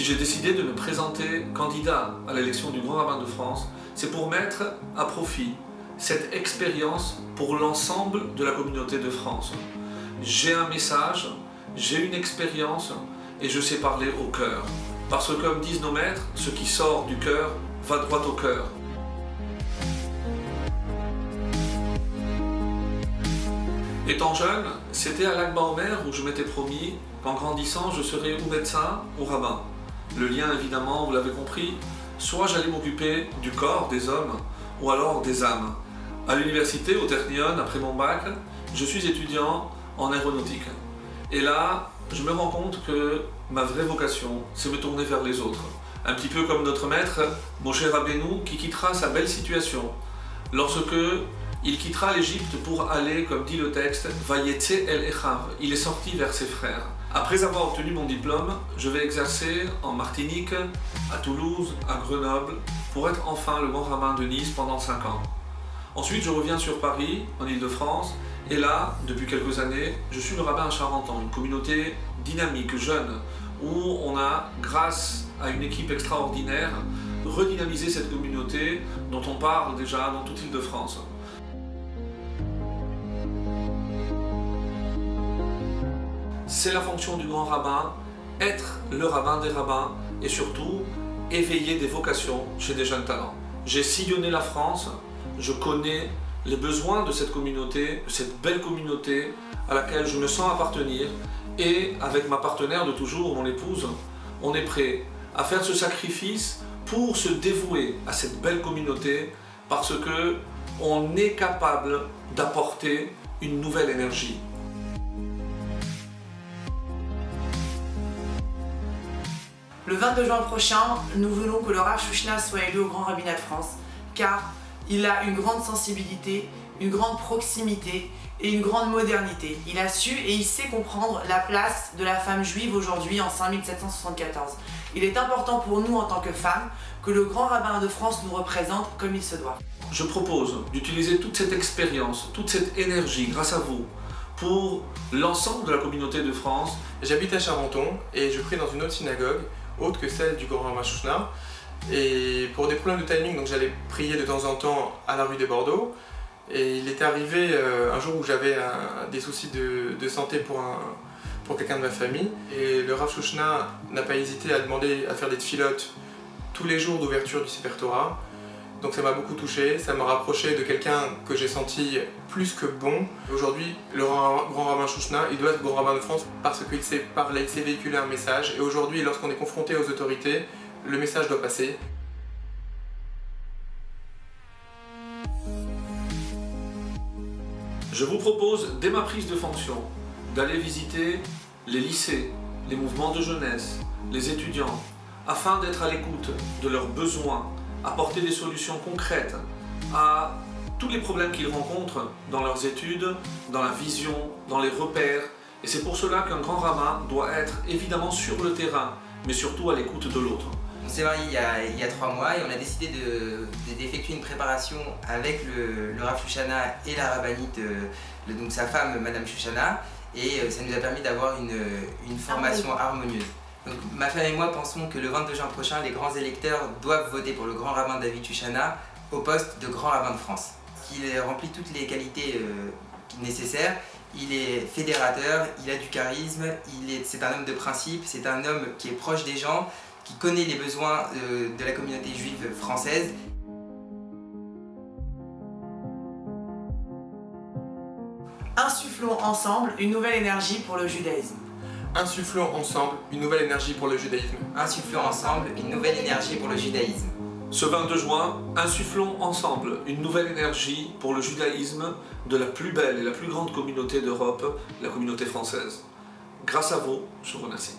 si j'ai décidé de me présenter candidat à l'élection du Grand Rabbin de France, c'est pour mettre à profit cette expérience pour l'ensemble de la communauté de France. J'ai un message, j'ai une expérience et je sais parler au cœur. Parce que comme disent nos maîtres, ce qui sort du cœur va droit au cœur. Étant jeune, c'était à Lag BaOmer où je m'étais promis qu'en grandissant, je serais ou médecin ou rabbin. Le lien, évidemment, vous l'avez compris, soit j'allais m'occuper du corps des hommes ou alors des âmes. À l'université, au Technion, après mon bac, je suis étudiant en aéronautique. Et là, je me rends compte que ma vraie vocation, c'est me tourner vers les autres. Un petit peu comme notre maître, Moshe Rabbeinu, qui quittera sa belle situation lorsque il quittera l'Égypte pour aller, comme dit le texte, Vayetze el Echav. Il est sorti vers ses frères. Après avoir obtenu mon diplôme, je vais exercer en Martinique, à Toulouse, à Grenoble, pour être enfin le grand rabbin de Nice pendant 5 ans. Ensuite, je reviens sur Paris, en Île-de-France, et là, depuis quelques années, je suis le rabbin à Charenton, une communauté dynamique, jeune, où on a, grâce à une équipe extraordinaire, redynamisé cette communauté dont on parle déjà dans toute l'Île-de-France. C'est la fonction du grand rabbin, être le rabbin des rabbins et surtout éveiller des vocations chez des jeunes talents. J'ai sillonné la France, je connais les besoins de cette communauté, de cette belle communauté à laquelle je me sens appartenir et avec ma partenaire de toujours, mon épouse, on est prêt à faire ce sacrifice pour se dévouer à cette belle communauté parce que on est capable d'apporter une nouvelle énergie. Le 22 juin prochain, nous voulons que le Rav Shushna soit élu au Grand Rabbinat de France, car il a une grande sensibilité, une grande proximité et une grande modernité. Il a su et il sait comprendre la place de la femme juive aujourd'hui en 5774. Il est important pour nous en tant que femmes que le Grand Rabbin de France nous représente comme il se doit. Je propose d'utiliser toute cette expérience, toute cette énergie grâce à vous pour l'ensemble de la communauté de France. J'habite à Charenton et je prie dans une autre synagogue, autre que celle du Grand Rabbin Shushna. Et pour des problèmes de timing, donc j'allais prier de temps en temps à la rue des Bordeaux. Et il était arrivé un jour où j'avais des soucis de santé pour quelqu'un de ma famille. Et le Rav Shushna n'a pas hésité à demander à faire des tfilotes tous les jours d'ouverture du Sefer Torah. Donc ça m'a beaucoup touché, ça m'a rapproché de quelqu'un que j'ai senti plus que bon. Aujourd'hui, le grand rabbin Shushna, il doit être grand rabbin de France parce qu'il sait parler, il sait véhiculer un message. Et aujourd'hui, lorsqu'on est confronté aux autorités, le message doit passer. Je vous propose, dès ma prise de fonction, d'aller visiter les lycées, les mouvements de jeunesse, les étudiants, afin d'être à l'écoute de leurs besoins, apporter des solutions concrètes à tous les problèmes qu'ils rencontrent dans leurs études, dans la vision, dans les repères. Et c'est pour cela qu'un grand rabbin doit être évidemment sur le terrain, mais surtout à l'écoute de l'autre. On s'est mariés il y a 3 mois et on a décidé d'effectuer une préparation avec le Rav Shushana et la rabbinite, donc sa femme, Madame Shushana, et ça nous a permis d'avoir une formation harmonieuse. Donc, ma femme et moi pensons que le 22 juin prochain, les grands électeurs doivent voter pour le grand rabbin David Shushana au poste de grand rabbin de France. Il remplit toutes les qualités nécessaires, il est fédérateur, il a du charisme, c'est un homme de principe, c'est un homme qui est proche des gens, qui connaît les besoins de la communauté juive française. Insufflons ensemble une nouvelle énergie pour le judaïsme. Insufflons ensemble une nouvelle énergie pour le judaïsme. Insufflons ensemble une nouvelle énergie pour le judaïsme. Ce 22 juin, insufflons ensemble une nouvelle énergie pour le judaïsme de la plus belle et la plus grande communauté d'Europe, la communauté française. Grâce à vous, je vous remercie.